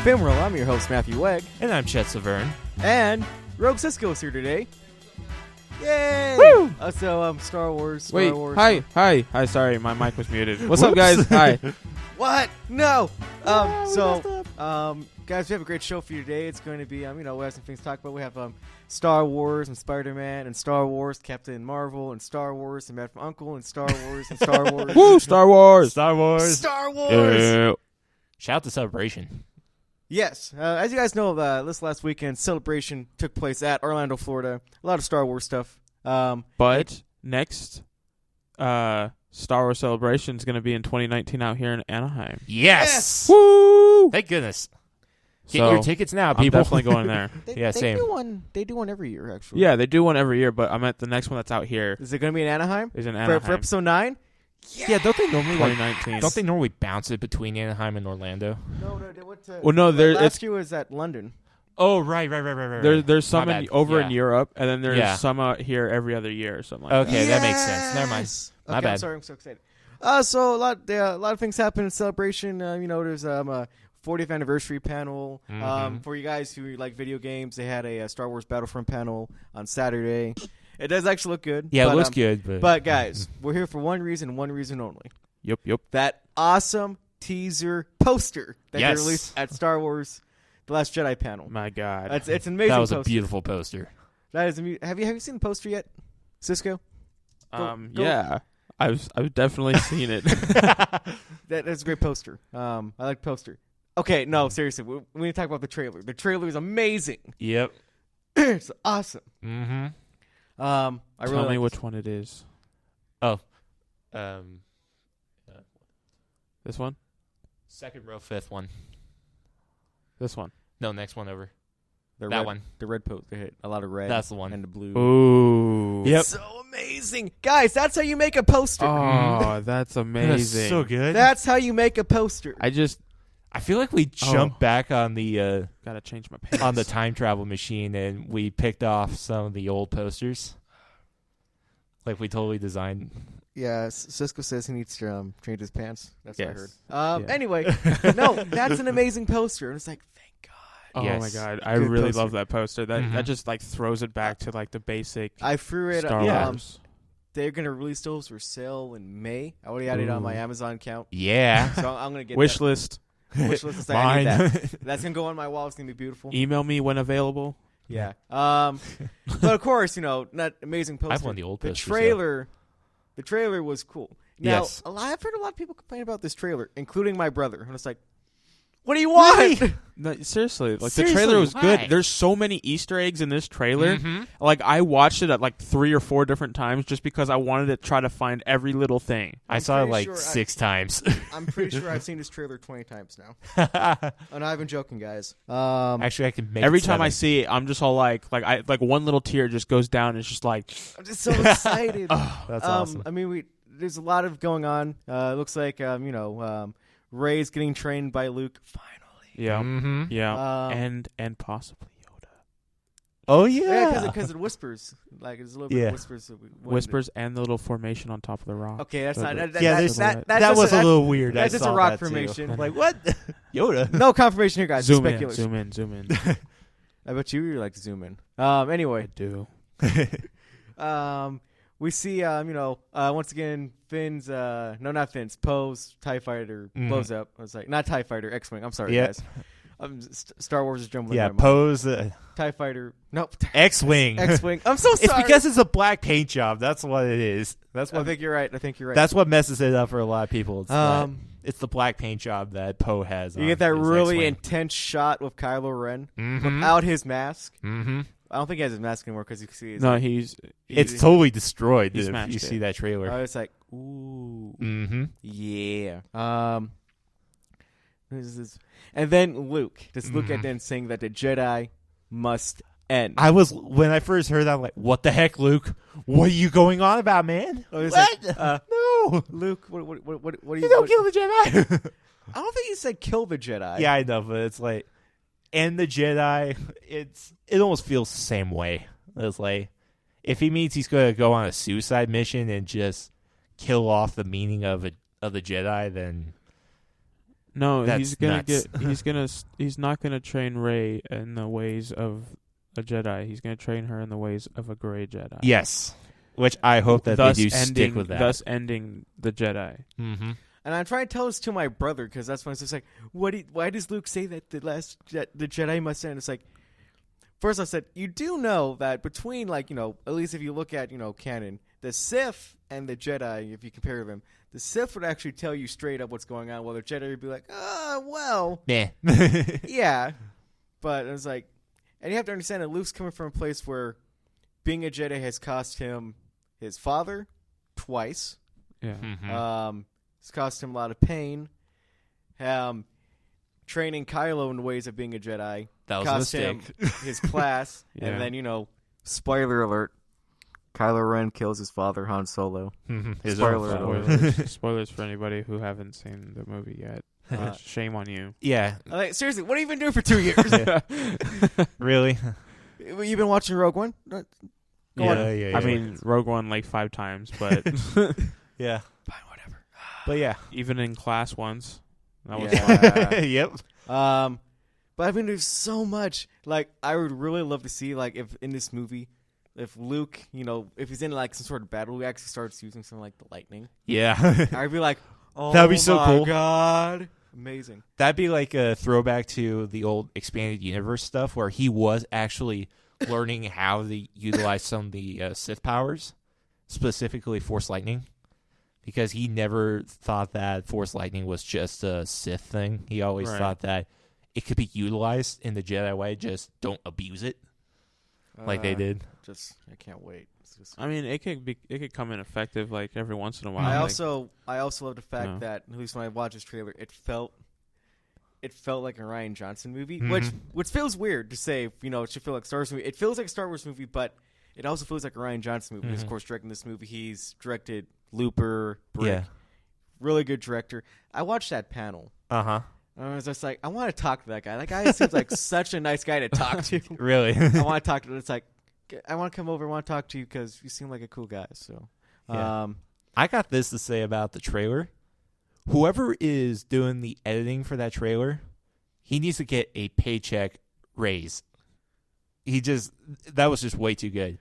Film Roll. I'm your host, Matthew Wegg. And I'm Chet Severn. And Rogue Cisco is here today. Yay! Woo! Star Wars. Hi. Sorry, my mic was muted. What's up, guys? Hi. What? No! Guys, we have a great show for you today. It's going to be, we have some things to talk about. We have Star Wars and Spider-Man and Star Wars, Captain Marvel and Star Wars and Matt from Uncle and Star Wars and Star Wars. Woo! Star Wars! Star Wars! Shout out to Celebration. Yes. As you guys know, this last weekend, Celebration took place at Orlando, Florida. A lot of Star Wars stuff. But next Star Wars Celebration is going to be in 2019 out here in Anaheim. Yes! Woo! Thank goodness. Get So, your tickets now, I'm people. definitely going there. Same. They do one every year, actually. Yeah, they do one every year, but I'm at the next one that's out here. Is it going to be in Anaheim? Is in Anaheim. For episode 9? Yeah, don't they normally 2019. don't they normally bounce it between Anaheim and Orlando? No, they went to... Well, no, last year was at London. Oh, right. There's some over in Yeah. Europe, and then there's some out here every other year or something like Okay, that. that makes sense. Never mind. My Okay, bad. I'm sorry, I'm so excited. So a lot of things happen in Celebration. There's a 40th anniversary panel. For you guys who like video games, they had a Star Wars Battlefront panel on Saturday. It does actually look good. Yeah, but, it looks good. But guys, we're here for one reason only. Yep. That awesome teaser poster that they Yes. released at Star Wars The Last Jedi panel. My God. It's an amazing That was poster. a beautiful poster. That is have you seen the poster yet, Cisco? Go. Yeah. I've definitely seen it. That's a great poster. I like the poster. Okay, no, seriously, we need to talk about the trailer. The trailer is amazing. Yep. It's awesome. Mm-hmm. Tell me which one it is. Oh. This one? Second row, fifth one. This one. No, next one over. The That red, one. The red poster. They hit a lot of red. That's the one. And the blue. Ooh. Yep. So amazing. Guys, that's how you make a poster. Oh, that's amazing. That's so good. That's how you make a poster. I feel like we jumped back on the gotta change my pants. on the time travel machine and we picked off some of the old posters. Like we totally designed. Yeah, Cisco says he needs to change his pants. That's what I Yes. heard. Yeah. Anyway, no, that's an amazing poster. And it's like, thank God. Oh Yes. my God, I Good really poster. love that poster. That Mhm. that just like throws it back to like the basic I threw it. Star Wars. They're going to release those for sale in May. I already added it on my Amazon account. Yeah. So I'm going to get Wish that. list. Wish list. I need Mine. that. That's going to go on my wall. It's going to be beautiful. Email me when available. Yeah. But of course, not amazing poster. I've won the old The posters, The trailer was cool. Now, Yes. I've heard a lot of people complain about this trailer, including my brother. And it's like, what do you want? No, seriously, like Seriously, the trailer was why? good. There's so many Easter eggs in this trailer. Mhm. Like I watched it at like 3 or 4 different times just because I wanted to try to find every little thing. I saw it pretty like sure 6 times. I'm pretty sure I've seen this trailer 20 times now. I'm not even joking, guys. Actually, I can make Every it time I 7. see it, I'm just all like one little tear just goes down. And it's just like, I'm just so excited. That's awesome. I mean, there's a lot of going on. It looks like, Rey's getting trained by Luke. Finally. yeah, Mhm. yeah, and possibly Yoda. Oh Yeah, because it whispers. Like, there's a little bit Yeah. of whispers. Whispers and the little formation on top of the rock. Okay, that's not. Yeah, that's, that That was a little weird. That's I just a saw rock that too. formation. Like, what? Yoda. No confirmation here, guys. Zoom It's in, speculation. zoom in. I bet you like to zoom in. Anyway, I do. we see, once again, Finn's, not Finn's, Poe's TIE Fighter blows up. I was like, not TIE Fighter, X-Wing. I'm sorry, Yeah. guys. Star Wars is jumbling. Yeah, my mind. pose TIE Fighter. Nope. X-wing. X-Wing. I'm so sorry. It's because it's a black paint job. That's what it is. That's I what. think you're right. That's what messes it up for a lot of people. It's, it's the black paint job that Poe has. You on get that his really X-wing. intense shot with Kylo Ren Mhm. without his mask. Mhm. I don't think he has his mask anymore because you can see his. No, he's It's totally destroyed He if smashed you it. see that trailer. I was like, ooh. Mm-hmm. Yeah. And then Luke. Just Luke at the end saying that the Jedi must end. When I first heard that, I'm like, what the heck, Luke? What are you going on about, man? I was What? like, No. Luke, what do You don't kill the Jedi. I don't think he said kill the Jedi. Yeah, I know, but it's like, and the Jedi, it almost feels the same way. It's like, if he means he's going to go on a suicide mission and just kill off the meaning of the Jedi, then No, That's he's gonna nuts. he's not gonna train Rey in the ways of a Jedi. He's gonna train her in the ways of a gray Jedi. Yes, which I hope that they do stick with that. Thus ending the Jedi. Mm-hmm. And I'm trying to tell this to my brother because that's when it's just like, why does Luke say that the Jedi must end? It's like, first I said, you do know that between, like, you know, at least if you look at, you know, canon, the Sith and the Jedi, if you compare them, the Sith would actually tell you straight up what's going on, while the Jedi would be like, well, Nah. yeah. But it's like, and you have to understand that Luke's coming from a place where being a Jedi has cost him his father twice. Yeah. Mm-hmm. It's cost him a lot of pain. Training Kylo in ways of being a Jedi That was cost a him mistake. his class. Yeah. And then, you know, spoiler alert, Kylo Ren kills his father, Han Solo. His Spoiler own alert. father. Spoilers for anybody who haven't seen the movie yet. Shame on you. Yeah, Like, seriously, what have you been doing for 2 years? really. You've been watching Rogue One? Go on. Yeah. I mean, Rogue One like 5 times, but yeah. Fine, whatever. But yeah. even in class once, that was Yeah. Yep. But I've been doing so much. Like, I would really love to see, like, if in this movie, if Luke, you know, if he's in, like, some sort of battle, he actually starts using something like the lightning. Yeah. I'd be like, oh, That'd be so my cool. God. Amazing. That'd be like a throwback to the old expanded universe stuff where he was actually learning how to utilize some of the Sith powers, specifically Force Lightning, because he never thought that Force Lightning was just a Sith thing. He always thought that it could be utilized in the Jedi way, just don't abuse it like they did. I can't wait. It's just, I mean, it could come in effective like every once in a while. I like, also love the fact that, at least when I watched this trailer, it felt like a Rian Johnson movie, which feels weird to say. You know, it should feel like a Star Wars movie. It feels like a Star Wars movie, but it also feels like a Rian Johnson movie. He's, of course, directing this movie. He's directed Looper, Brick. Yeah. Really good director. I watched that panel. Uh-huh. I was just like, I want to talk to that guy. That guy seems like such a nice guy to talk to. Really? I want to talk to him. It's like, I want to come over. I want to talk to you because you seem like a cool guy. So, Yeah. I got this to say about the trailer. Whoever is doing the editing for that trailer, he needs to get a paycheck raise. That was just way too good.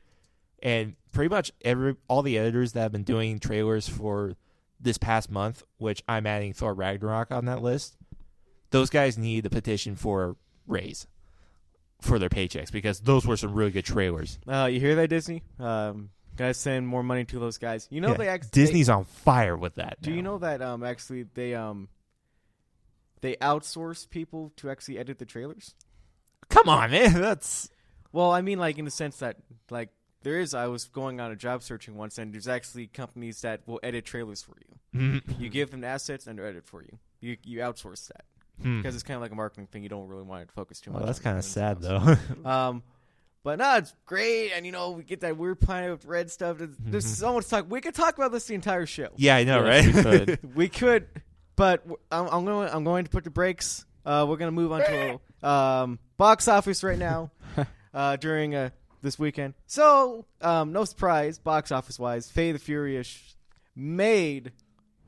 And pretty much all the editors that have been doing trailers for this past month, which I'm adding Thor Ragnarok on that list, those guys need a petition for a raise for their paychecks because those were some really good trailers. you hear that, Disney? Guys, send more money to those guys. You know, Disney's on fire with that. Do you know that actually they outsource people to actually edit the trailers? Come on, man. That's Well, I mean, like, in the sense that, like, I was going on a job searching once, and there's actually companies that will edit trailers for you. You give them assets, and they'll edit for you. You outsource that. Because it's kind of like a marketing thing. You don't really want to focus too much. Well, that's on kind of anything sad, else. though. But no, it's great, and, you know, we get that weird Planet of Red stuff. There's so much talk. We could talk about this the entire show. Yeah, I know, Yes, right? we could. We could, but I'm going to put the brakes. We're going to move on to box office right now during this weekend. So, no surprise, box office wise, Fate of the Furious made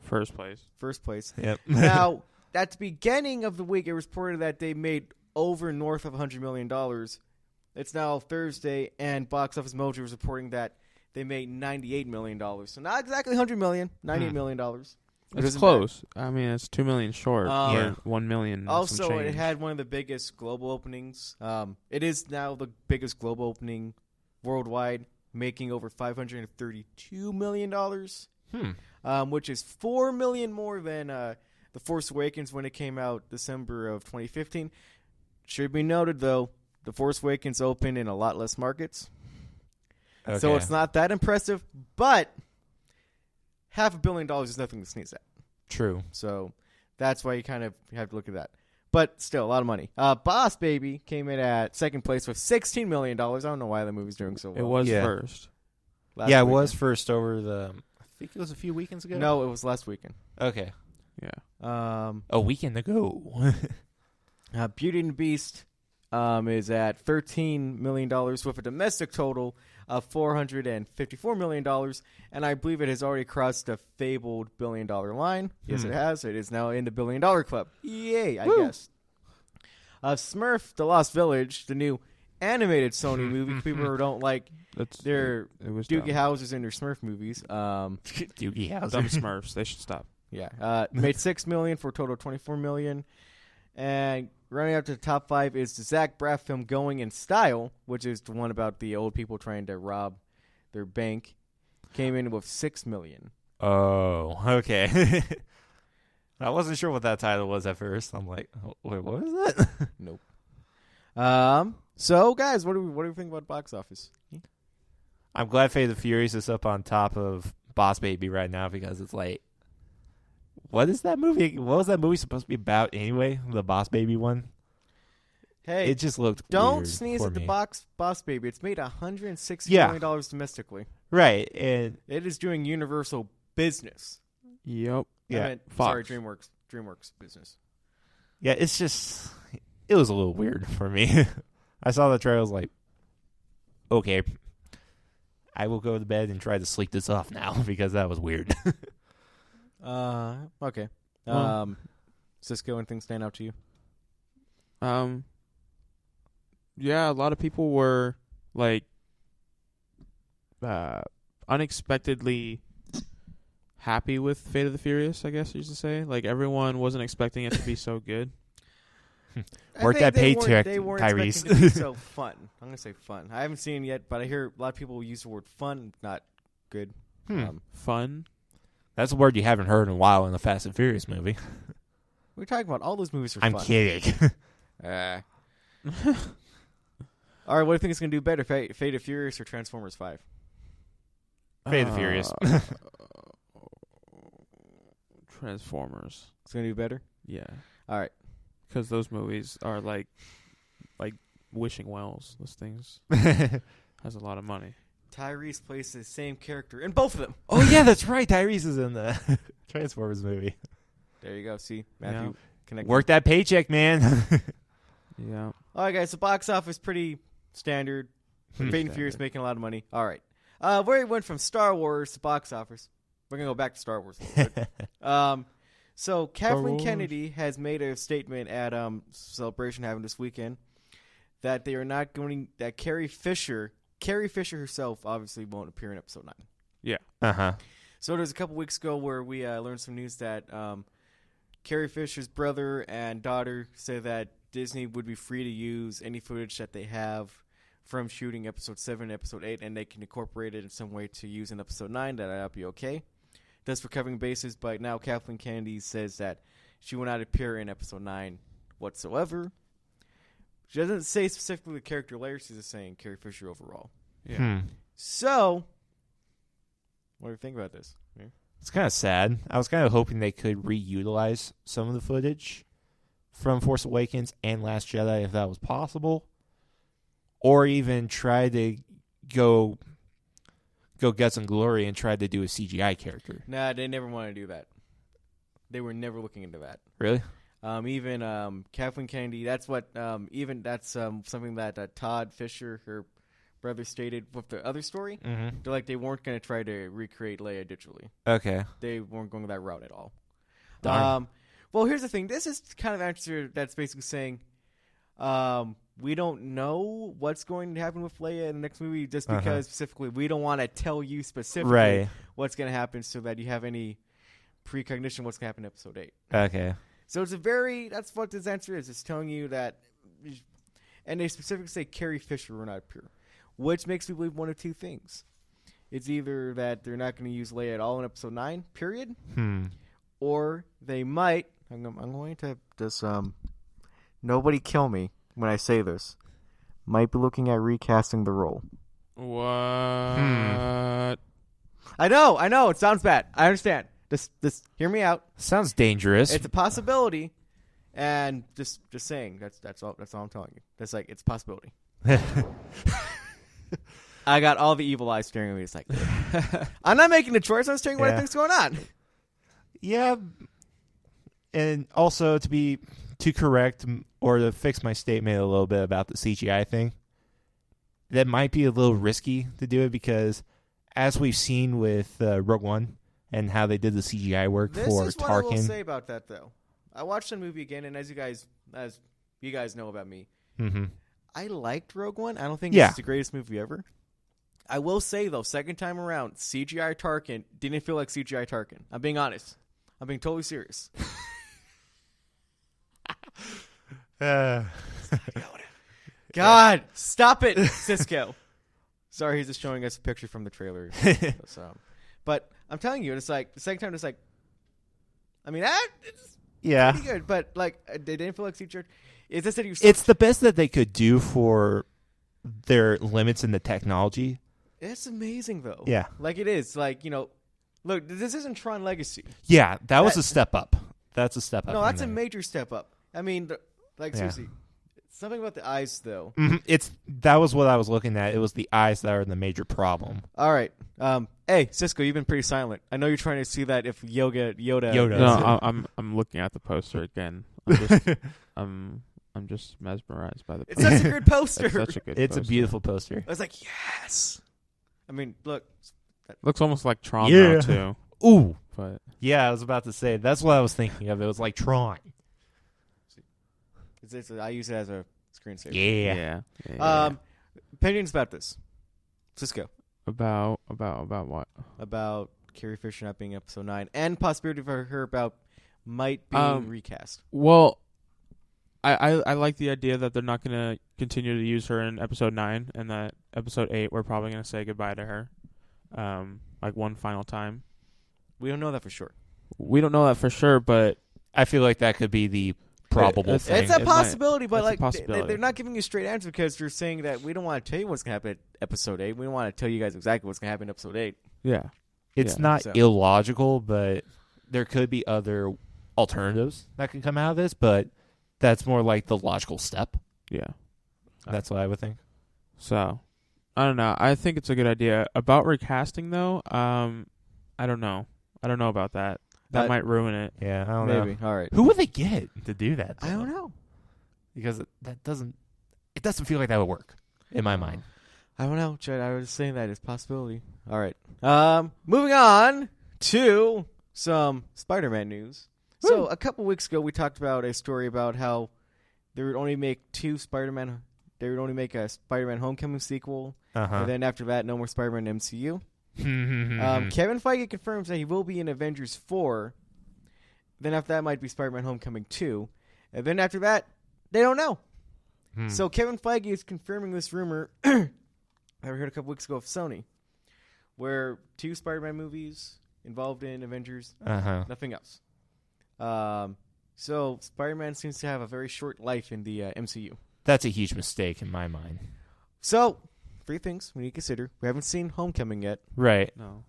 first place. Yep. Now, at the beginning of the week, it was reported that they made north of $100 million. It's now Thursday, and Box Office Mojo was reporting that they made $98 million. So not exactly $100 million, $98 million. It's close. I mean, it's $2 million short. Yeah. $1 million. Also, some it change. had one of the biggest global openings. It is now the biggest global opening worldwide, making over $532 million, which is $4 million more than The Force Awakens when it came out December of 2015. Should be noted, though, The Force Awakens opened in a lot less markets. Okay. So it's not that impressive, but $500 million is nothing to sneeze at. True. So that's why you kind of have to look at that. But still, a lot of money. Boss Baby came in at second place with $16 million. I don't know why the movie's doing so well. It was Yeah. first. Last It weekend. was first over I think it was a few weekends ago. No, it was last weekend. Okay. Yeah. A weekend ago. Beauty and the Beast is at $13 million with a domestic total of $454 million, and I believe it has already crossed the fabled $1 billion line. Yes, it has. It is now in the $1 billion club. Yay, I guess. Smurf: The Lost Village, the new animated Sony movie. People who don't like their Doogie Howsers and their Smurf movies. Doogie Howser. Dumb Smurfs. They should stop. Yeah. Made $6 million for a total of $24 million. And running up to the top 5 is the Zach Braff film Going in Style, which is the one about the old people trying to rob their bank. Came in with $6 million. Oh, okay. I wasn't sure what that title was at first. I'm like, wait, what is that? Nope. So, guys, what do we think about box office? I'm glad Fate of the Furious is up on top of Boss Baby right now because it's like, what is that movie? What was that movie supposed to be about anyway? The Boss Baby one? Hey, it just looked don't weird sneeze for at the me. Boss Baby. It's made $160 million domestically. Right, and it is doing Universal business. Yep. Yeah. Sorry, DreamWorks business. Yeah, it's just, it was a little weird for me. I saw the trailer, I was like, okay, I will go to bed and try to sleep this off now because that was weird. Okay. Cisco, anything stand out to you? Yeah, a lot of people were like unexpectedly happy with Fate of the Furious, I guess you should say. Like everyone wasn't expecting it to be so good. Work that paycheck, They weren't Tyrese. expecting it to be so fun. I'm gonna say fun. I haven't seen it yet, but I hear a lot of people use the word fun, not good. Fun. That's a word you haven't heard in a while in the Fast and Furious movie. We're talking about all those movies are I'm fun. kidding. All right, what do you think it's gonna do better, Fate of Furious or Transformers 5? Fate of the Furious. Transformers. It's gonna do better. Yeah. All right. Because those movies are like wishing wells. Those things has a lot of money. Tyrese plays the same character in both of them. Oh, yeah, that's right. Tyrese is in the Transformers movie. There you go. See, Matthew, connected. Work that paycheck, man. Yeah. All right, guys. The box office pretty standard. Fate and Furious making a lot of money. All right. We went from Star Wars to box office. We're gonna go back to Star Wars a little bit. So Kathleen Kennedy has made a statement at Celebration having this weekend that they are not going. That Carrie Fisher herself obviously won't appear in Episode 9. Yeah. Uh-huh. So there's a couple weeks ago where we learned some news that Carrie Fisher's brother and daughter said that Disney would be free to use any footage that they have from shooting Episode 7 and Episode 8, and they can incorporate it in some way to use in Episode 9. That'll be okay. That's for covering bases, but now Kathleen Kennedy says that she will not appear in Episode 9 whatsoever. She doesn't say specifically the character layer. She's just saying Carrie Fisher overall. Yeah. So, what do you think about this? Yeah. It's kind of sad. I was kind of hoping they could reutilize some of the footage from Force Awakens and Last Jedi if that was possible. Or even try to go guts and glory and try to do a CGI character. Nah, they never want to do that. They were never looking into that. Really? Even Kathleen Kennedy, that's what something that Todd Fisher, her brother, stated with the other story. Mm-hmm. They're like they weren't going to try to recreate Leia digitally. Okay. They weren't going that route at all. Darn. Well, here's the thing. This is kind of an answer that's basically saying we don't know what's going to happen with Leia in the next movie just because specifically we don't want to tell you specifically what's going to happen so that you have any precognition what's going to happen in Episode 8. Okay. So it's that's what this answer is. It's telling you that, and they specifically say Carrie Fisher will not appear, which makes me believe one of two things. It's either that they're not going to use Leia at all in Episode 9, period, or they might, I'm going to just, nobody kill me when I say this, might be looking at recasting the role. What? I know, it sounds bad. I understand. Just hear me out. Sounds dangerous. It's a possibility, and just saying that's all I'm telling you. That's like it's a possibility. I got all the evil eyes staring at me. It's like I'm not making the choice. I'm staring what I think's going on. Yeah, and also to be to correct or to fix my statement a little bit about the CGI thing, that might be a little risky to do it because, as we've seen with Rogue One and how they did the CGI work This for is what I will Tarkin. say about that, though. I watched the movie again, and as you guys know about me, Mm-hmm. I liked Rogue One. I don't think Yeah. it's the greatest movie ever. I will say, though, second time around, CGI Tarkin didn't feel like CGI Tarkin. I'm being honest. I'm being totally serious. God, stop it, Cisco. Sorry, he's just showing us a picture from the trailer. But I'm telling you, it's like the second time, it's like, I mean, it's Yeah. pretty good, but like, they didn't feel like CGI. It's just that you. It's the best that they could do for their limits in the technology. It's amazing, though. Yeah. Like, it is. Like, look, this isn't Tron Legacy. Yeah, that was a step up. That's a step up. No, from that's a there. major step up. I mean, like, Yeah. seriously. Something about the eyes, though. Mhm. That was what I was looking at. It was the eyes that are the major problem. All right. Hey, Cisco, you've been pretty silent. I know you're trying to see that if Yoda. Yoda. I'm looking at the poster again. I'm just, I'm just mesmerized by the It's poster. such a good poster. It's such a good It's a poster. beautiful poster. I was like, yes. I mean, look. Looks almost like Tron Yeah. though, too. Ooh. But Yeah, I was about to say. That's what I was thinking of. It was like Tron. I use it as a screensaver. Yeah. yeah. Opinions about this, Cisco, About what? about Carrie Fisher not being episode 9, and possibility for her about might being recast. Well, I like the idea that they're not going to continue to use her in episode 9, and that episode 8 we're probably going to say goodbye to her, like one final time. We don't know that for sure. We don't know that for sure, but I feel like that could be the probable It's- thing. It's a It possibility, but it's a like possibility. they're not giving you a straight answer because they're saying that we don't want to tell you what's going to happen at episode 8. We don't want to tell you guys exactly what's going to happen in episode 8. yeah. It's Yeah. not So- illogical, but there could be other alternatives that can come out of this, but that's more like the logical step. Yeah. That's what I would think. So, I don't know. I think it's a good idea. About recasting, though, I don't know. I don't know about that. That might ruin it. Yeah, I don't know. Maybe. All right. Who would they get to do that? I don't know. Because it doesn't feel like that would work in my mind. I don't know, Jed. I was saying that it's a possibility. All right. Moving on to some Spider-Man news. So a couple weeks ago, we talked about a story about how they would only make Spider-Man Homecoming sequel, and then after that, no more Spider-Man in MCU. Kevin Feige confirms that he will be in Avengers 4. Then after that, might be Spider-Man Homecoming 2, and then after that, they don't know. So Kevin Feige is confirming this rumor that we heard a couple weeks ago of Sony, where 2 Spider-Man movies involved in Avengers, nothing else. So Spider-Man seems to have a very short life in the MCU. That's a huge mistake in my mind. So 3 things we need to consider. We haven't seen Homecoming yet. Right. No.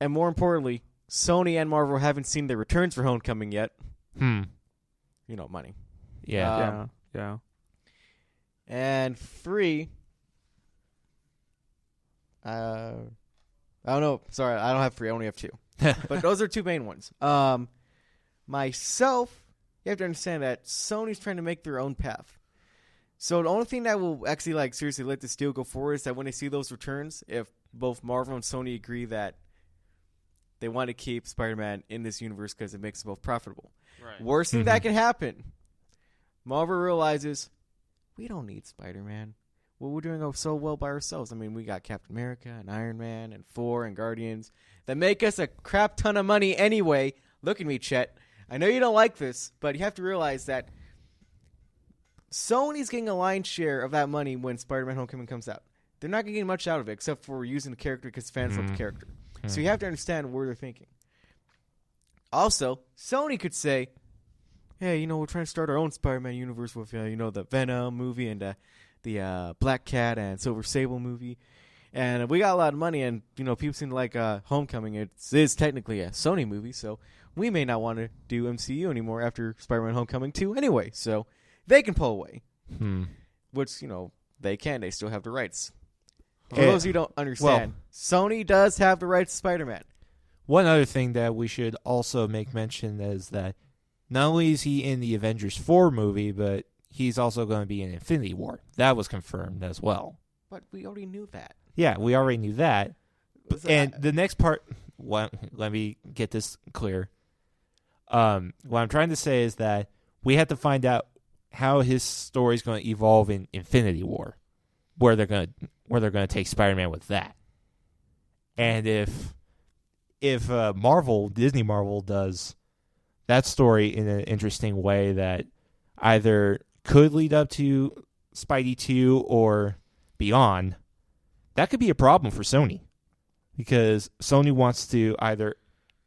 And more importantly, Sony and Marvel haven't seen their returns for Homecoming yet. Money. Yeah. Yeah. And 3, I don't know. Sorry, I don't have 3. I only have 2. But those are 2 main ones. Myself, you have to understand that Sony's trying to make their own path. So the only thing that will actually, seriously let this deal go forward is that when they see those returns, if both Marvel and Sony agree that they want to keep Spider-Man in this universe because it makes them both profitable. Right. Worst thing that can happen, Marvel realizes, we don't need Spider-Man. Well, we're doing so well by ourselves. I mean, we got Captain America and Iron Man and Thor and Guardians that make us a crap ton of money anyway. Look at me, Chet. I know you don't like this, but you have to realize that Sony's getting a lion's share of that money when Spider-Man Homecoming comes out. They're not going to get much out of it except for using the character because fans love the character. So you have to understand where they're thinking. Also, Sony could say, hey, we're trying to start our own Spider-Man universe with, the Venom movie and the Black Cat and Silver Sable movie. And we got a lot of money, and, people seem to like Homecoming. It is technically a Sony movie, so we may not want to do MCU anymore after Spider-Man Homecoming 2 anyway. So they can pull away. Which, they can. They still have the rights. For those who don't understand, Sony does have the rights to Spider-Man. One other thing that we should also make mention is that not only is he in the Avengers 4 movie, but he's also going to be in Infinity War. That was confirmed as well. But we already knew that. Yeah, we already knew that. And the next part, let me get this clear. What I'm trying to say is that we have to find out how his story is going to evolve in Infinity War, where they're going to take Spider-Man with that. And if Disney Marvel does that story in an interesting way that either could lead up to Spidey 2 or beyond, that could be a problem for Sony. Because Sony wants to either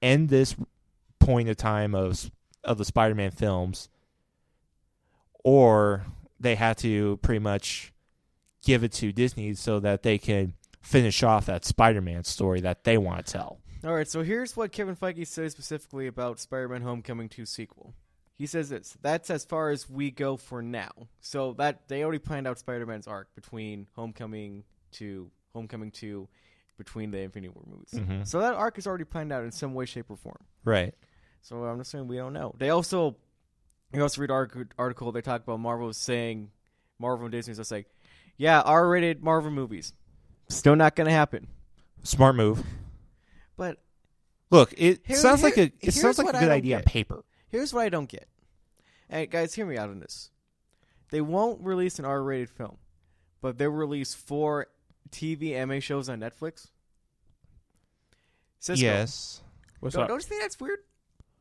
end this point of time of the Spider-Man films, or they have to pretty much give it to Disney so that they can finish off that Spider-Man story that they want to tell. All right, so here's what Kevin Feige says specifically about Spider-Man Homecoming 2 sequel. He says this: that's as far as we go for now. So that they already planned out Spider-Man's arc between Homecoming 2, between the Infinity War movies. Mm-hmm. So that arc is already planned out in some way, shape, or form. Right. So I'm just saying we don't know. You also read an article, they talk about Marvel saying, Marvel and Disney's just like, yeah, R-rated Marvel movies. Still not going to happen. Smart move. But look, it sounds like a good idea on paper. Here's what I don't get. And guys, hear me out on this. They won't release an R-rated film, but they'll release 4 TV MA shows on Netflix. Cisco, yes. Don't you think that's weird?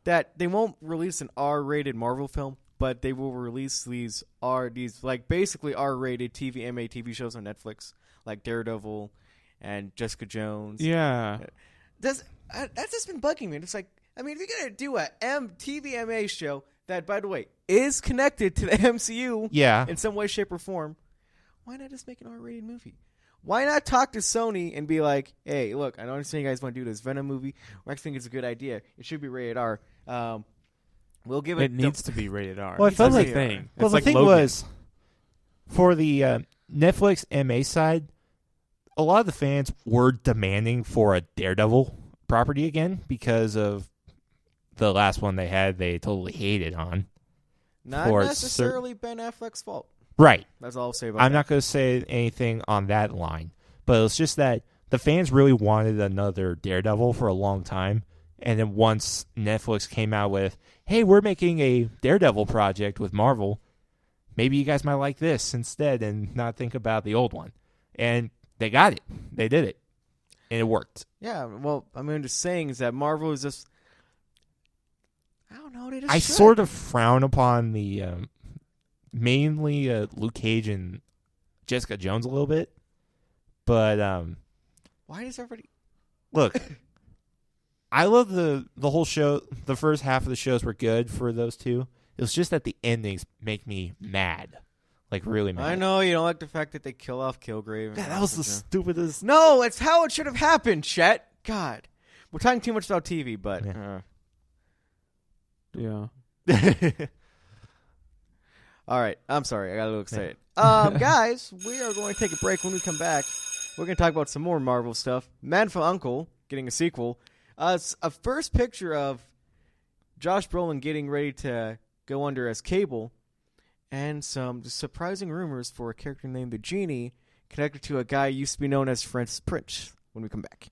That they won't release an R-rated Marvel film, but they will release these like basically R-rated TV shows on Netflix, like Daredevil and Jessica Jones. Yeah. That's just been bugging me. It's like, I mean, if you're gonna do a TVMA show that, by the way, is connected to the MCU, in some way, shape, or form, why not just make an R-rated movie? Why not talk to Sony and be like, hey, look, I understand you guys want to do this Venom movie. I actually think it's a good idea. It should be rated R. We'll give it. It needs to be rated R. Well, I felt like thing. Well, the thing was, for the Netflix MA side, a lot of the fans were demanding for a Daredevil property again because of the last one they had. They totally hated on. Not necessarily Ben Affleck's fault. Right. That's all I'll say about that. I'm not going to say anything on that line, but it's just that the fans really wanted another Daredevil for a long time. And then once Netflix came out with, hey, we're making a Daredevil project with Marvel, maybe you guys might like this instead and not think about the old one. And they got it. They did it. And it worked. Yeah, well, I mean, I'm just saying is that Marvel is just, I don't know. I sort of frown upon the mainly Luke Cage and Jessica Jones a little bit. But why does everybody look? I love the whole show. The first half of the shows were good for those two. It was just that the endings make me mad, like really mad. I know you don't like the fact that they kill off Kilgrave. God, that was the stupidest. No, it's how it should have happened, Chet. God, we're talking too much about TV, but yeah. All right, I'm sorry, I got a little excited. Guys, we are going to take a break. When we come back, we're going to talk about some more Marvel stuff. Man from U.N.C.L.E. getting a sequel. It's a first picture of Josh Brolin getting ready to go under as Cable, and some surprising rumors for a character named the Genie connected to a guy who used to be known as Francis Prince. When we come back.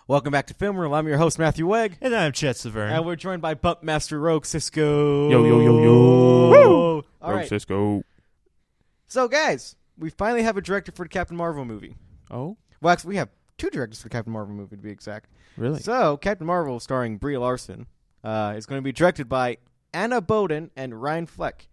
Welcome back to Film Room. I'm your host, Matthew Wegg. And I'm Chet Severn. And we're joined by Bumpmaster Rogue Cisco. Yo, yo, yo, yo. Woo! All right. Cisco. So, guys, we finally have a director for the Captain Marvel movie. Oh? Well, actually, we have two directors for the Captain Marvel movie, to be exact. Really? So, Captain Marvel, starring Brie Larson, is going to be directed by Anna Boden and Ryan Fleck.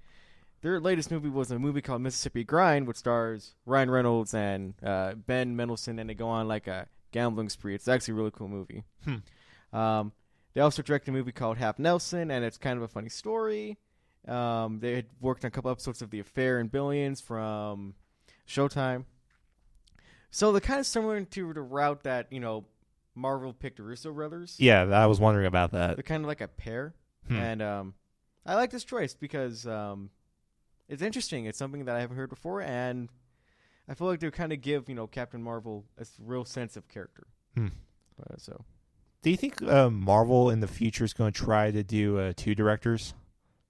Their latest movie was a movie called Mississippi Grind, which stars Ryan Reynolds and Ben Mendelsohn, and they go on like a gambling spree. It's actually a really cool movie. They also directed a movie called Half Nelson, and it's kind of a funny story. They had worked on a couple episodes of The Affair and Billions from Showtime. So they're kind of similar to the route that, Marvel picked the Russo brothers. Yeah, I was wondering about that. They're kind of like a pair. And I like this choice because it's interesting. It's something that I haven't heard before, and I feel like they kind of give, Captain Marvel a real sense of character. So, do you think Marvel in the future is going to try to do two directors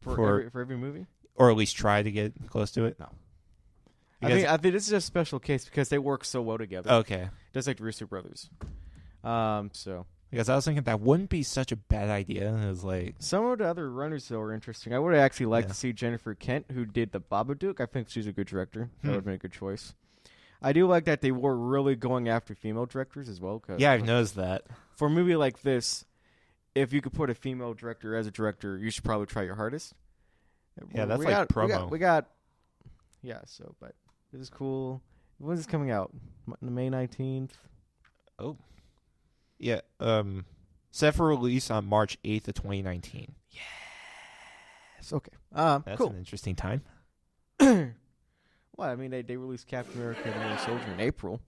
for every movie, or at least try to get close to it? No, I think this is a special case because they work so well together. Okay, just like the Russo brothers. So. Because I was thinking that wouldn't be such a bad idea. It was like some of the other runners though are interesting. I would actually like to see Jennifer Kent, who did the Babadook. I think she's a good director. That would have been a good choice. I do like that they were really going after female directors as well. Yeah, I've noticed that. For a movie like this, if you could put a female director as a director, you should probably try your hardest. Yeah, that's like promo. We got but this is cool. When's this coming out? May 19th? Oh. Yeah, set for release on March 8th of 2019. Yes. Okay. That's cool. an interesting time. Well, I mean, they released Captain America and the Winter Soldier in April.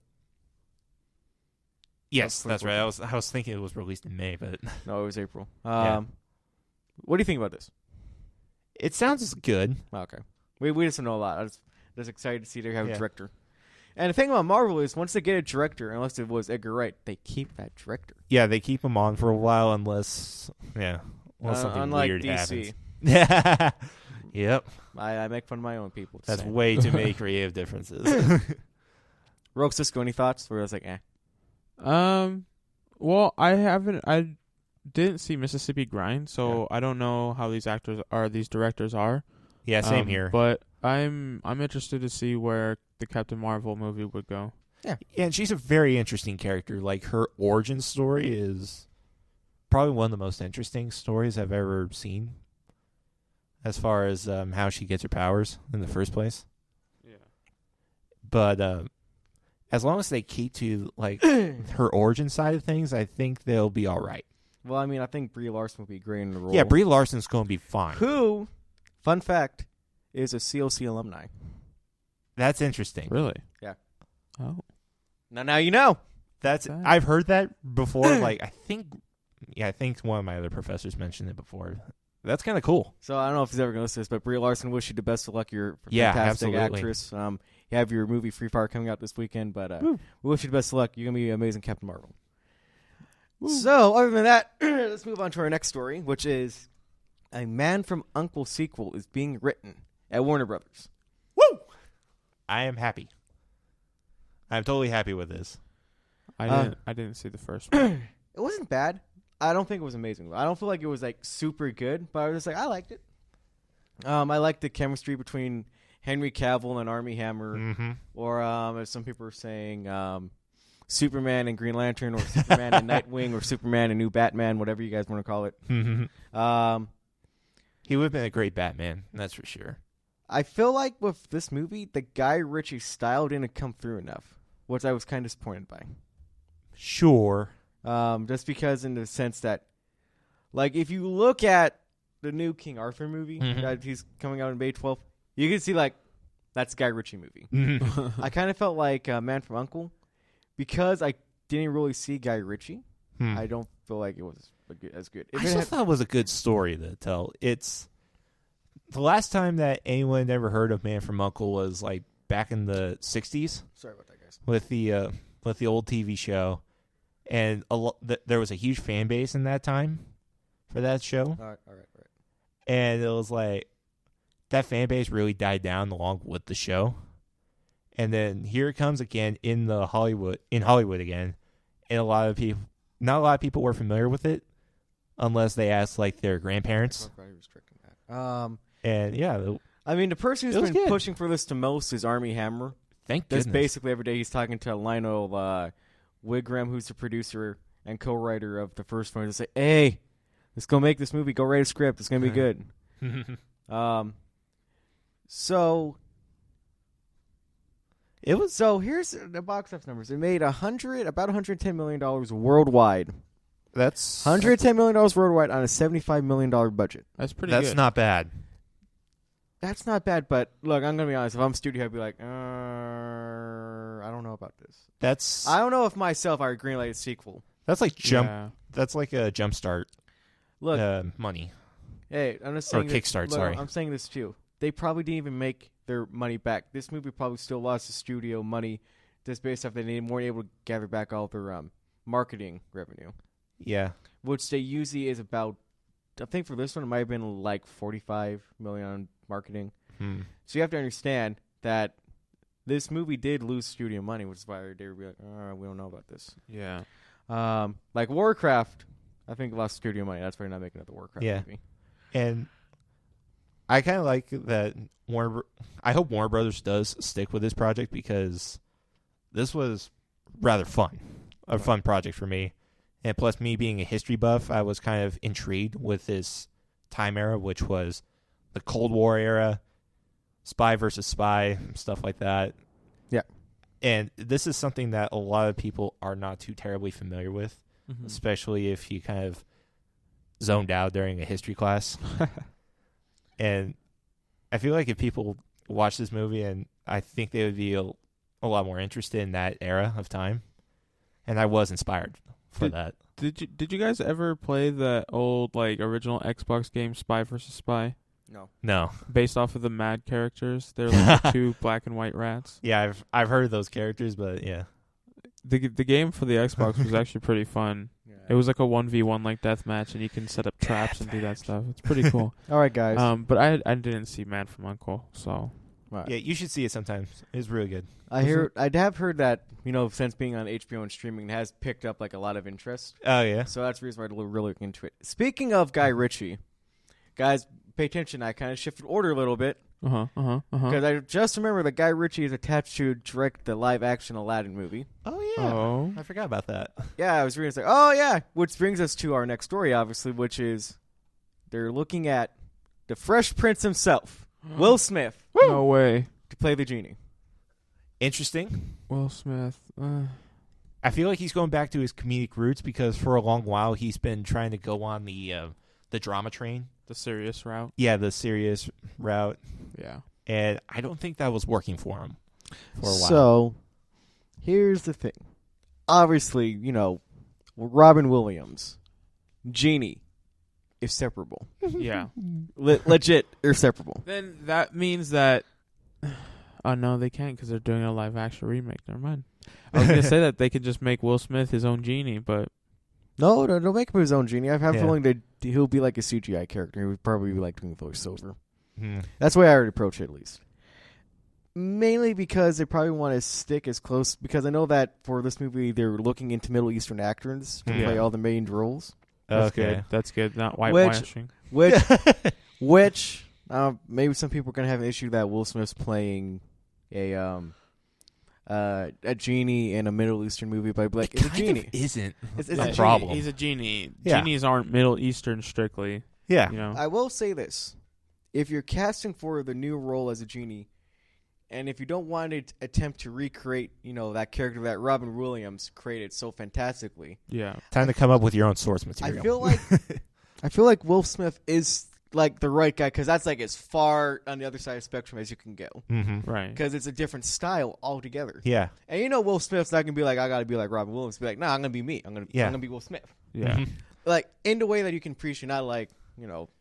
Yes, that's right. I was thinking it was released in May, but no, it was April. Yeah. What do you think about this? It sounds good. Okay. We just don't know a lot. I was just excited to see they have a director. And the thing about Marvel is, once they get a director, unless it was Edgar Wright, they keep that director. Yeah, they keep him on for a while unless something unlike weird DC. happens. Yep. I make fun of my own people. That's way too many creative differences. Rogue Cisco, any thoughts? Where I was like, Well, I didn't see Mississippi Grind, so I don't know how these directors are. Yeah, same here. But I'm interested to see where the Captain Marvel movie would go. Yeah, and she's a very interesting character. Like, her origin story is probably one of the most interesting stories I've ever seen, as far as how she gets her powers in the first place. Yeah. But as long as they keep to like her origin side of things, I think they'll be all right. Well, I mean, I think Brie Larson will be great in the role. Yeah, Brie Larson's going to be fine. Who, fun fact, is a COC alumni. That's interesting. Really? Yeah. Oh. Now you know. I've heard that before. Like, I think one of my other professors mentioned it before. That's kind of cool. So I don't know if he's ever going to listen to this, but Brie Larson, wish you the best of luck. You're a fantastic absolutely. actress. You have your movie Free Fire coming out this weekend, but we wish you the best of luck. You're going to be amazing Captain Marvel. Woo. So other than that, let's move on to our next story, which is a Man from U.N.C.L.E. sequel is being written at Warner Brothers. Woo! I am happy. I'm totally happy with this. I didn't see the first one. It wasn't bad. I don't think it was amazing. I don't feel like it was like super good, but I was just like, I liked it. I liked the chemistry between Henry Cavill and Armie Hammer, or as some people are saying, Superman and Green Lantern, or Superman and Nightwing, or Superman and New Batman, whatever you guys want to call it. He would have been a great Batman, that's for sure. I feel like with this movie, the Guy Ritchie style didn't come through enough, which I was kind of disappointed by. Sure. Just because in the sense that, like, if you look at the new King Arthur movie that he's coming out on May 12th, you can see, like, that's a Guy Ritchie movie. I kind of felt like Man from U.N.C.L.E. because I didn't really see Guy Ritchie. I don't feel like it was as good. I still thought it was a good story to tell. It's the last time that anyone had ever heard of Man from U.N.C.L.E. was like back in the 60s. Sorry about that, guys. With the old TV show, and there was a huge fan base in that time for that show. All right. And it was like that fan base really died down along with the show. And then here it comes again in Hollywood again, and a lot of people, not a lot of people were familiar with it unless they asked like their grandparents. And yeah, I mean, the person who's been good. pushing for this the most is Armie Hammer. thank That's goodness. basically every day he's talking to Lionel Wigram, who's the producer and co-writer of the first one, to say, "Hey, let's go make this movie. Go write a script. It's gonna be good." So It was So here's the box office numbers. It made about $110 million worldwide. that's $110 million worldwide on a $75 million budget. That's pretty that's good. not bad. That's not bad, but look, I'm gonna be honest. If I'm studio, I'd be like, I don't know about this. That's I don't know if myself I would greenlight a sequel. that's like jump. Yeah. That's like a jump start Look, money. hey, I'm just or saying. Kickstart, sorry. I'm saying this too. They probably didn't even make their money back. This movie probably still lost the studio money just based off they weren't able to gather back all their marketing revenue, Yeah. which they usually is about. I think for this one it might have been like $45 million on marketing. So you have to understand that this movie did lose studio money, which is why they were like, we don't know about this. Yeah. Like Warcraft, I think lost studio money. That's why you're not making it the Warcraft movie. And I kind of like that I hope Warner Brothers does stick with this project because this was rather fun. A fun project for me. And plus me being a history buff, I was kind of intrigued with this time era, which was the Cold War era, spy versus spy, stuff like that. Yeah. And this is something that a lot of people are not too terribly familiar with, especially if you kind of zoned out during a history class. And I feel like if people watch this movie, and I think they would be a lot more interested in that era of time. And I was inspired for that. Did you guys ever play the old like original Xbox game Spy vs. Spy? No. Based off of the Mad characters. They're like the two black and white rats. Yeah, I've heard of those characters, but yeah. The game for the Xbox was actually pretty fun. Yeah. It was like a 1v1 like deathmatch, and you can set up traps and do that stuff. It's pretty cool. All right, guys. But I didn't see Man from U.N.C.L.E., so Right. Yeah, you should see it sometimes. It's really good. I have heard that since being on HBO and streaming, it has picked up like a lot of interest. Oh, yeah? So that's the reason why I really look into it. Speaking of Guy Ritchie, guys, pay attention. I kind of shifted order a little bit because I just remember that Guy Ritchie is attached to direct the live-action Aladdin movie. Oh, yeah. Oh. I forgot about that. Yeah, I was reading. It's like, oh yeah, which brings us to our next story, obviously, which is they're looking at the Fresh Prince himself, Will Smith, No way. to play the genie. Interesting. Will Smith. I feel like he's going back to his comedic roots because for a long while he's been trying to go on the drama train. The serious route. Yeah, the serious route. Yeah. And I don't think that was working for him for a while. So, here's the thing. Obviously, Robin Williams, Genie, is separable. Yeah. Legit, they're separable. Then that means that. Oh no, they can't because they're doing a live action remake. Never mind. I was gonna say that they could just make Will Smith his own genie, but No, don't make him his own genie. I have a Yeah. feeling that he'll be like a CGI character. He would probably be like doing voiceover. Hmm. That's the way I would approach it, at least. Mainly because they probably want to stick as close, because I know that for this movie they're looking into Middle Eastern actors to play Yeah. all the main roles. that's Okay. good. That's good. Not whitewashing. Which maybe some people are gonna have an issue that Will Smith's playing a genie in a Middle Eastern movie, but I'd be like, it's a genie. Isn't It's a a problem. He's a genie. Yeah. Genies aren't Middle Eastern strictly. Yeah. You know. I will say this: if you're casting for the new role as a genie, and if you don't want to attempt to recreate, that character that Robin Williams created so fantastically, Yeah. Time to come up with your own source material. I feel like Will Smith is like the right guy, because that's like as far on the other side of the spectrum as you can go, Mm-hmm. Right. because it's a different style altogether. Yeah. And Will Smith's not gonna be like, I gotta be like Robin Williams. Be like, nah, I'm gonna be me. I'm gonna be Will Smith. Yeah. Mhm. Like in the way that you can appreciate, not like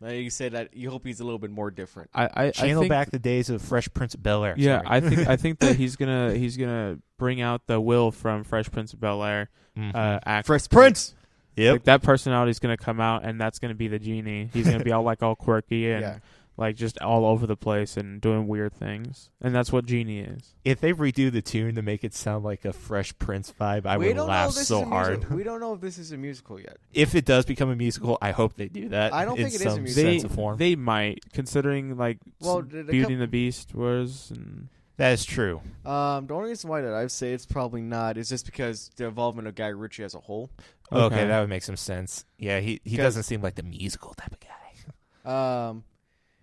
like you said that you hope he's a little bit more different. I Channel think, back the days of Fresh Prince of Bel-Air. Yeah, Sorry. I think that he's gonna bring out the Will from Fresh Prince of Bel-Air act. Fresh Prince. Yep. Like that personality's gonna come out, and that's gonna be the genie. He's gonna be all quirky and Yeah. like just all over the place and doing weird things, and that's what Genie is. If they redo the tune to make it sound like a Fresh Prince vibe, I would laugh so hard. We don't know if this is a musical yet. If it does become a musical, I hope they do that. I don't think it is a musical. Sense of form. They might, considering like Beauty and the Beast was. And that is true. The only reason why that I say it's probably not is just because the involvement of Guy Ritchie as a whole. Okay, that would make some sense. Yeah, he doesn't seem like the musical type of guy.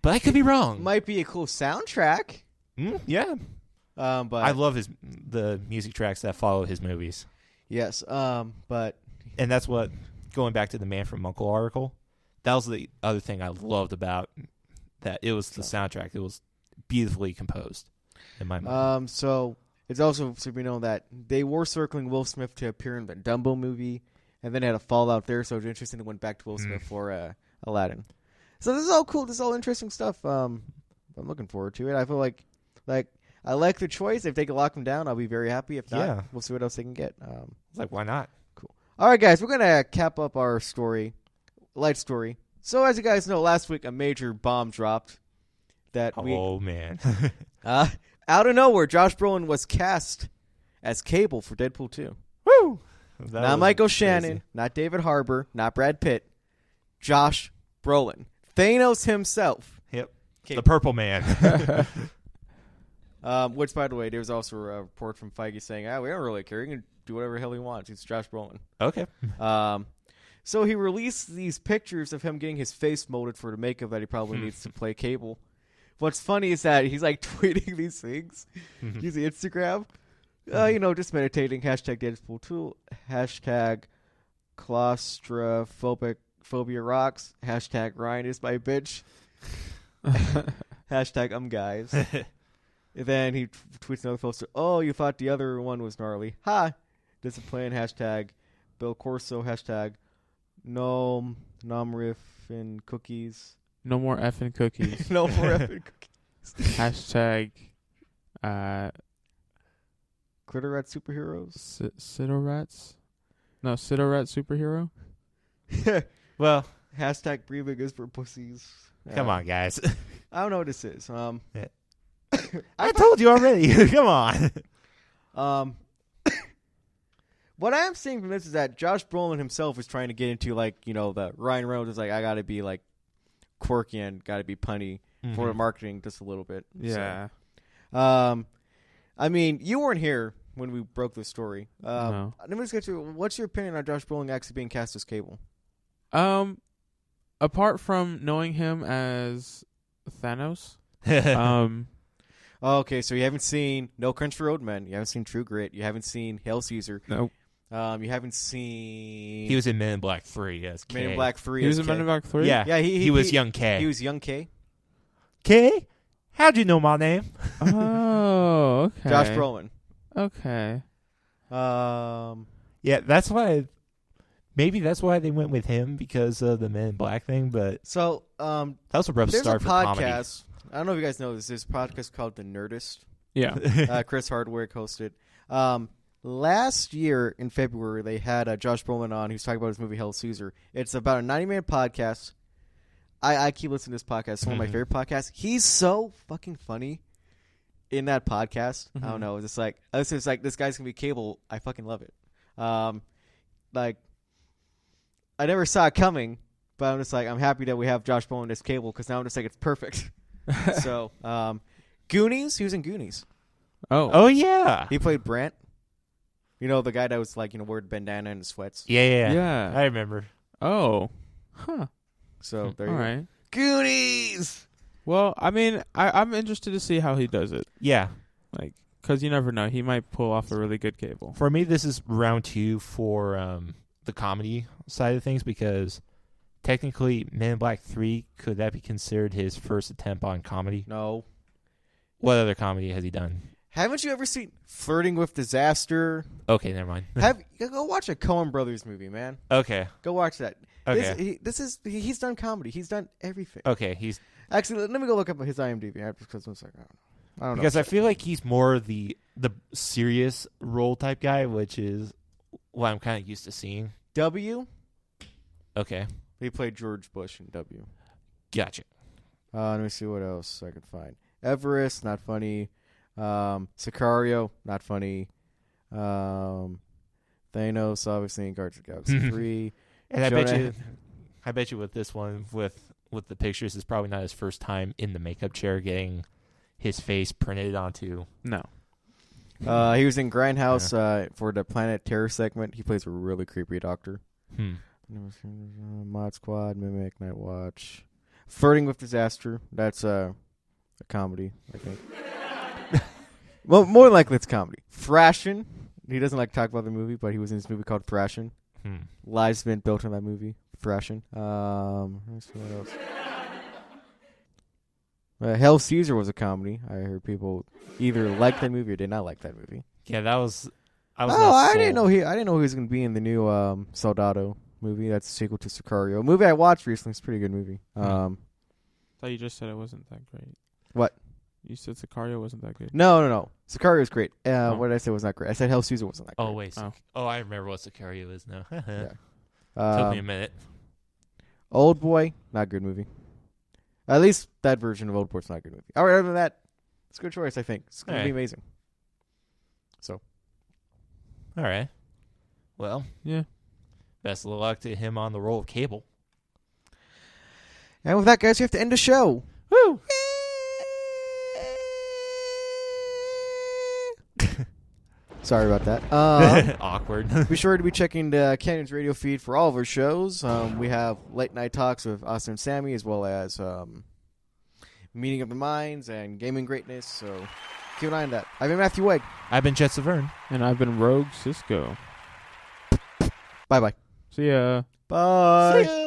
But I could be wrong. Might be a cool soundtrack. Yeah. But I love the music tracks that follow his movies. Yes. But and that's what, going back to the Man from U.N.C.L.E. article, that was the other thing I loved about that. It was the soundtrack. It was beautifully composed in my mind. So it's also to be known that they were circling Will Smith to appear in the Dumbo movie, and then had a fallout there. So it's interesting they went back to Will Smith for Aladdin. So this is all cool. This is all interesting stuff. I'm looking forward to it. I feel like I like the choice. If they can lock him down, I'll be very happy. If not, we'll see what else they can get. Why not? Cool. All right, guys, we're gonna cap up our light story. So as you guys know, last week a major bomb dropped. Man. Out of nowhere, Josh Brolin was cast as Cable for Deadpool 2. Woo! Not Michael Shannon, not David Harbour, not Brad Pitt. Josh Brolin. Thanos himself. Yep. Cable. The Purple Man. Which, by the way, there was also a report from Feige saying, we don't really care. He can do whatever the hell he wants. It's Josh Brolin. Okay. So he released these pictures of him getting his face molded for the makeup that he probably needs to play Cable. What's funny is that he's like tweeting these things using Instagram. Just meditating. Hashtag Deadpool 2. Hashtag claustrophobia rocks. Hashtag Ryan is my bitch. Hashtag guys. And then he tweets another poster. Oh, you thought the other one was gnarly. Ha! Discipline. Hashtag Bill Corso. Hashtag no riff and cookies. No more effing cookies. No more effing cookies. Hashtag Critterrat superheroes. Citorats? No, Citorrat superhero? Well, hashtag breathing is for pussies. Come on, guys. I don't know what this is. I told you already. Come on. What I am seeing from this is that Josh Brolin himself is trying to get into the Ryan Reynolds is like, I got to be like quirky and got to be punny for the marketing just a little bit. Yeah. So, I mean, you weren't here when we broke the story. No. Let me just get to what's your opinion on Josh Brolin actually being cast as Cable? Apart from knowing him as Thanos, okay, so you haven't seen No Country for Old Men, you haven't seen True Grit, you haven't seen Hail Caesar. Nope. You haven't seen. He was in Men in Black 3. Yes, Men in Black 3. He was in Men in Black 3. Yeah, he was young K. He was young K. K? How'd you know my name? Oh, okay. Josh Brolin. Okay. Yeah, that's why. Maybe that's why they went with him because of the Men in Black thing. But so that was a rough there's start a for podcast. comedy. I don't know if you guys know this. There's a podcast called The Nerdist. Yeah. Chris Hardwick hosted. Last year in February, they had Josh Brolin on, who's talking about his movie Hail Caesar. It's about a 90-minute podcast. I keep listening to this podcast. It's one of my favorite podcasts. He's so fucking funny in that podcast. I don't know. It's like this guy's gonna be Cable. I fucking love it. Like I never saw it coming, but I'm just like I'm happy that we have Josh Brolin as Cable because now I'm just like it's perfect. So Goonies. He was in Goonies. Oh yeah. He played Brant. You know, the guy that was like, wore a bandana and sweats. Yeah. I remember. Oh. Huh. So there you All go. right. Goonies! Well, I mean, I'm interested to see how he does it. Yeah. Like, because you never know. He might pull off a really good Cable. For me, this is round 2 for the comedy side of things because technically Men in Black 3, could that be considered his first attempt on comedy? No. What other comedy has he done? Haven't you ever seen Flirting with Disaster? Okay, never mind. Go watch a Coen Brothers movie, man. Okay. Go watch that. Okay. He's done comedy. He's done everything. Okay, he's actually. Let me go look up his IMDb because I'm like, I don't know. Because I feel like he's more the serious role type guy, which is what I'm kind of used to seeing. W. Okay. He played George Bush in W. Gotcha. Let me see what else I can find. Everest, not funny. Sicario, not funny. Thanos, obviously, in Guardians of the Galaxy 3. And I bet you with this one, with the pictures, it's probably not his first time in the makeup chair getting his face printed onto. No. He was in Grindhouse for the Planet Terror segment. He plays a really creepy doctor. Mod Squad, Mimic, Night Watch. Flirting with Disaster. That's a comedy, I think. Well, more than likely it's comedy. Thrashin'. He doesn't like to talk about the movie, but he was in this movie called Thrashin'. Lives been built on that movie. Thrashin'. Let's see what else. Hell Caesar was a comedy. I heard people either like that movie or did not like that movie. Yeah, that was. I didn't know he was going to be in the new Soldado movie. That's a sequel to Sicario. A movie I watched recently. It's a pretty good movie. I thought you just said it wasn't that great. What? You said Sicario wasn't that good. No. Sicario is great. What did I say was not great? I said Hell Caesar wasn't that great. Oh, wait. I remember what Sicario is now. Yeah. Took me a minute. Old Boy, not a good movie. At least that version of Old Boy's not a good movie. All right, other than that, it's a good choice, I think. It's going to be amazing. So. All right. Well. Yeah. Best of luck to him on the role of Cable. And with that, guys, we have to end the show. Woo! Sorry about that. Awkward. Be sure to be checking the Canyon's radio feed for all of our shows. We have late night talks with Austin and Sammy, as well as Meeting of the Minds and Gaming Greatness. So keep an eye on that. I've been Matthew Wegg. I've been Chet Severn. And I've been Rogue Cisco. Bye-bye. See ya. Bye. See ya.